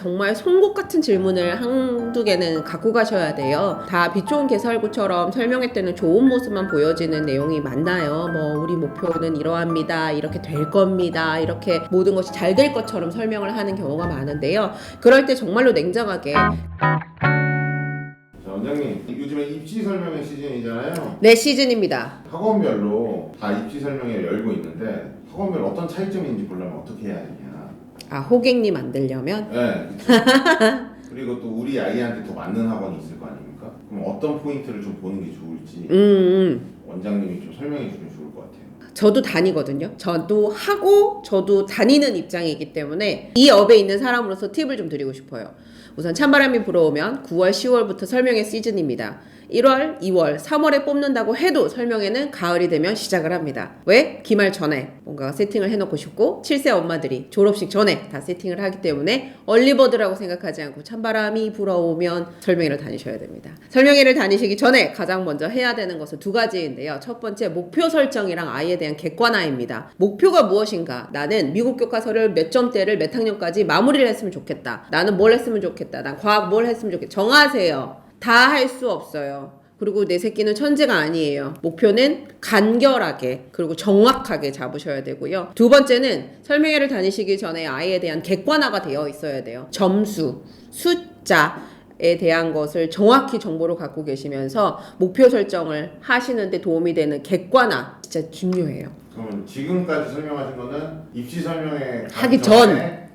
정말 송곳 같은 질문을 한두 개는 갖고 가셔야 돼요. 다 빛 좋은 개설구처럼 설명회 때는 좋은 모습만 보여지는 내용이 많나요? 뭐 우리 목표는 이러합니다. 이렇게 될 겁니다. 이렇게 모든 것이 잘 될 것처럼 설명을 하는 경우가 많은데요. 그럴 때 정말로 냉정하게 원장님, 요즘에 입시 설명회 시즌이잖아요. 네, 시즌입니다. 학원별로 다 입시 설명회를 열고 있는데 학원별 어떤 차이점이 있는지 보려면 어떻게 해야 되냐. 아, 호객님 만들려면? 네, 그렇죠. 그리고 또 우리 아이한테 더 맞는 학원이 있을 거 아닙니까? 그럼 어떤 포인트를 좀 보는 게 좋을지 원장님이 좀 설명해 주면 좋을 것 같아요. 저도 다니거든요. 저도 하고 저도 다니는 입장이기 때문에 이 업에 있는 사람으로서 팁을 좀 드리고 싶어요. 우선 찬바람이 불어오면 9월, 10월부터 설명회 시즌입니다. 1월, 2월, 3월에 뽑는다고 해도 설명회는 가을이 되면 시작을 합니다. 왜? 기말 전에 뭔가 세팅을 해놓고 싶고 7세 엄마들이 졸업식 전에 다 세팅을 하기 때문에 얼리버드라고 생각하지 않고 찬바람이 불어오면 설명회를 다니셔야 됩니다. 설명회를 다니시기 전에 가장 먼저 해야 되는 것은 두 가지인데요. 첫 번째, 목표 설정이랑 아이에 대한 객관화입니다. 목표가 무엇인가? 나는 미국 교과서를 몇 점대를 몇 학년까지 마무리를 했으면 좋겠다. 나는 뭘 했으면 좋겠다. 난 과학 뭘 했으면 좋겠다. 정하세요. 다 할 수 없어요. 그리고 내 새끼는 천재가 아니에요. 목표는 간결하게 그리고 정확하게 잡으셔야 되고요. 두 번째는 설명회를 다니시기 전에 아이에 대한 객관화가 되어 있어야 돼요. 점수, 숫자에 대한 것을 정확히 정보를 갖고 계시면서 목표 설정을 하시는데 도움이 되는 객관화 진짜 중요해요. 그러면 지금까지 설명하신 거는 입시 설명회 하기 전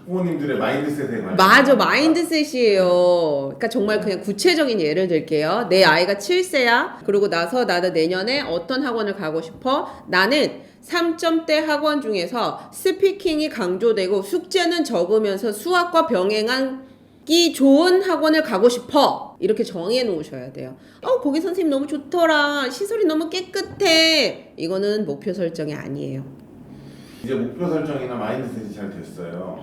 학부모님들의 마인드셋에 관한 맞아, 마인드셋이에요. 그러니까 정말 그냥 구체적인 예를 들게요. 내 아이가 7세야. 그러고 나서 나는 내년에 어떤 학원을 가고 싶어? 나는 3점대 학원 중에서 스피킹이 강조되고 숙제는 적으면서 수학과 병행하기 좋은 학원을 가고 싶어. 이렇게 정해 놓으셔야 돼요. 거기 선생님 너무 좋더라. 시설이 너무 깨끗해. 이거는 목표 설정이 아니에요. 이제 목표 설정이나 마인드셋이 잘 됐어요.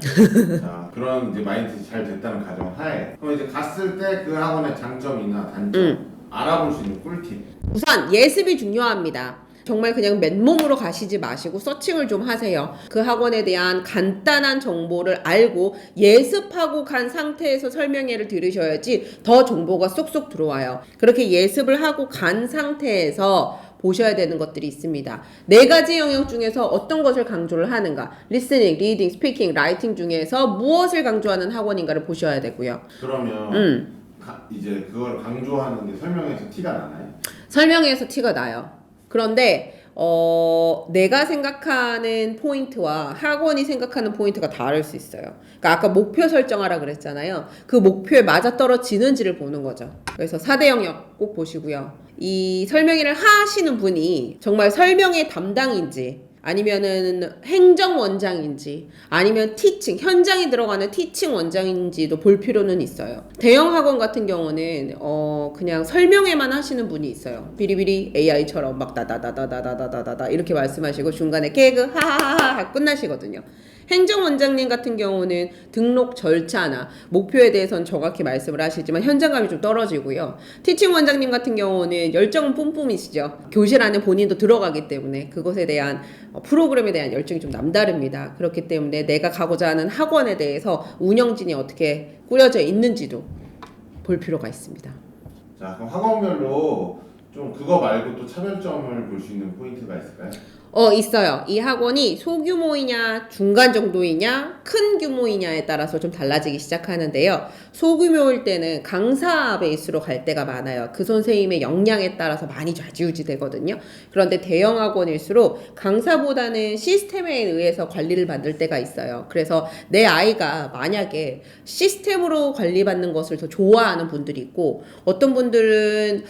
자, 그런 이제 마인드셋이 잘 됐다는 가정 하에 그럼 이제 갔을 때 그 학원의 장점이나 단점 알아볼 수 있는 꿀팁. 우선 예습이 중요합니다. 정말 그냥 맨몸으로 가시지 마시고 서칭을 좀 하세요. 그 학원에 대한 간단한 정보를 알고 예습하고 간 상태에서 설명회를 들으셔야지 더 정보가 쏙쏙 들어와요. 그렇게 예습을 하고 간 상태에서 보셔야 되는 것들이 있습니다. 4가지 영역 중에서 어떤 것을 강조를 하는가? 리스닝, 리딩, 스피킹, 라이팅 중에서 무엇을 강조하는 학원인가를 보셔야 되고요. 그러면 이제 그걸 강조하는 게 설명에서 티가 나나요? 설명회에서 티가 나요. 그런데 내가 생각하는 포인트와 학원이 생각하는 포인트가 다를 수 있어요. 그러니까 아까 목표 설정하라 그랬잖아요. 그 목표에 맞아떨어지는지를 보는 거죠. 그래서 4대 영역 꼭 보시고요. 이 설명회를 하시는 분이 정말 설명회 담당인지 아니면은 행정원장인지 아니면 티칭, 현장에 들어가는 티칭 원장인지도 볼 필요는 있어요. 대형 학원 같은 경우는 그냥 설명회만 하시는 분이 있어요. 비리비리 AI처럼 막 다다다다다다다다다 이렇게 말씀하시고 중간에 개그 하하하하 끝나시거든요. 행정원장님 같은 경우는 등록 절차나 목표에 대해서는 정확히 말씀을 하시지만 현장감이 좀 떨어지고요. 티칭 원장님 같은 경우는 열정은 뿜뿜이시죠. 교실 안에 본인도 들어가기 때문에 그것에 대한 프로그램에 대한 열정이 좀 남다릅니다. 그렇기 때문에 내가 가고자 하는 학원에 대해서 운영진이 어떻게 꾸려져 있는지도 볼 필요가 있습니다. 자, 그럼 학원별로 좀 그거 말고 또 차별점을 볼 수 있는 포인트가 있을까요? 있어요. 이 학원이 소규모이냐, 중간 정도이냐, 큰 규모이냐에 따라서 좀 달라지기 시작하는데요. 소규모일 때는 강사 베이스로 갈 때가 많아요. 그 선생님의 역량에 따라서 많이 좌지우지 되거든요. 그런데 대형 학원일수록 강사보다는 시스템에 의해서 관리를 받을 때가 있어요. 그래서 내 아이가 만약에 시스템으로 관리받는 것을 더 좋아하는 분들이 있고, 어떤 분들은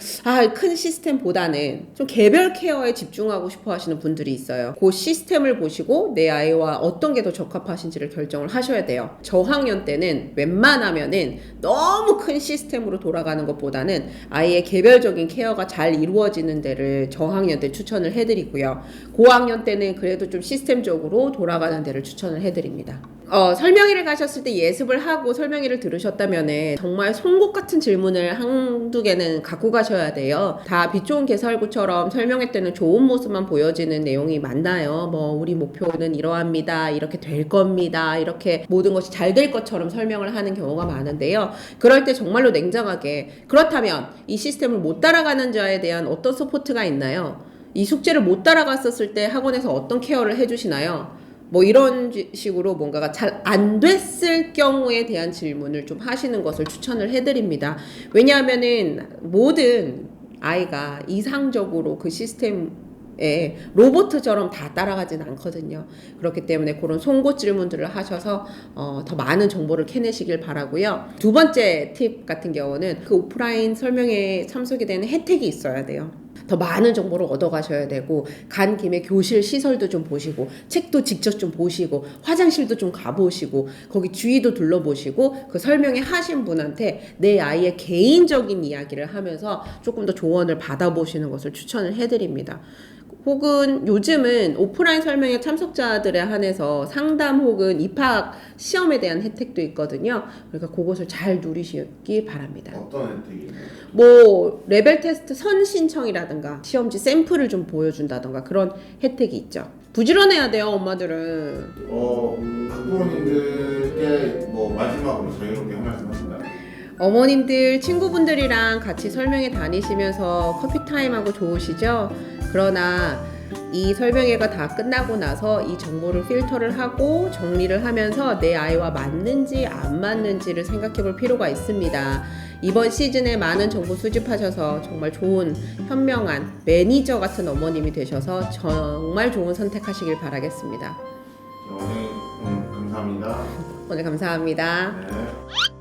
큰 시스템보다는 좀 개별 케어에 집중하고 싶어 하시는 분들이 있어요. 그 시스템을 보시고 내 아이와 어떤 게 더 적합하신지를 결정을 하셔야 돼요. 저학년 때는 웬만하면은 너무 큰 시스템으로 돌아가는 것보다는 아이의 개별적인 케어가 잘 이루어지는 데를 저학년 때 추천을 해드리고요. 고학년 때는 그래도 좀 시스템적으로 돌아가는 데를 추천을 해드립니다. 설명회를 가셨을 때 예습을 하고 설명회를 들으셨다면은 정말 송곳 같은 질문을 한두 개는 갖고 가셔야 돼요. 다 빛 좋은 개설구처럼 설명회 때는 좋은 모습만 보여지는 내용이 많나요? 뭐 우리 목표는 이러합니다. 이렇게 될 겁니다. 이렇게 모든 것이 잘 될 것처럼 설명을 하는 경우가 많은데요. 그럴 때 정말로 냉정하게 그렇다면 이 시스템을 못 따라가는 자에 대한 어떤 서포트가 있나요? 이 숙제를 못 따라갔었을 때 학원에서 어떤 케어를 해주시나요? 뭐 이런 식으로 뭔가가 잘 안 됐을 경우에 대한 질문을 좀 하시는 것을 추천을 해드립니다. 왜냐하면은 모든 아이가 이상적으로 그 시스템에 로봇처럼 다 따라가진 않거든요. 그렇기 때문에 그런 송곳 질문들을 하셔서 더 많은 정보를 캐내시길 바라고요. 두 번째 팁 같은 경우는 그 오프라인 설명회에 참석이 되는 혜택이 있어야 돼요. 더 많은 정보를 얻어가셔야 되고 간 김에 교실 시설도 좀 보시고 책도 직접 좀 보시고 화장실도 좀 가보시고 거기 주위도 둘러보시고 그 설명회 하신 분한테 내 아이의 개인적인 이야기를 하면서 조금 더 조언을 받아보시는 것을 추천을 해드립니다. 혹은 요즘은 오프라인 설명회 참석자들에 한해서 상담 혹은 입학 시험에 대한 혜택도 있거든요. 그러니까 그것을 잘 누리시기 바랍니다. 어떤 혜택이 있나요? 뭐 레벨 테스트 선 신청이라든가 시험지 샘플을 좀 보여준다든가 그런 혜택이 있죠. 부지런해야 돼요, 엄마들은. 학부모님들께 뭐 마지막으로 자유롭게 한 말씀 하신다면? 어머님들, 친구분들이랑 같이 설명회 다니시면서 커피 타임하고 좋으시죠? 그러나 이 설명회가 다 끝나고 나서 이 정보를 필터를 하고 정리를 하면서 내 아이와 맞는지 안 맞는지를 생각해 볼 필요가 있습니다. 이번 시즌에 많은 정보 수집하셔서 정말 좋은 현명한 매니저 같은 어머님이 되셔서 정말 좋은 선택하시길 바라겠습니다. 오늘 감사합니다. 오늘 감사합니다. 네.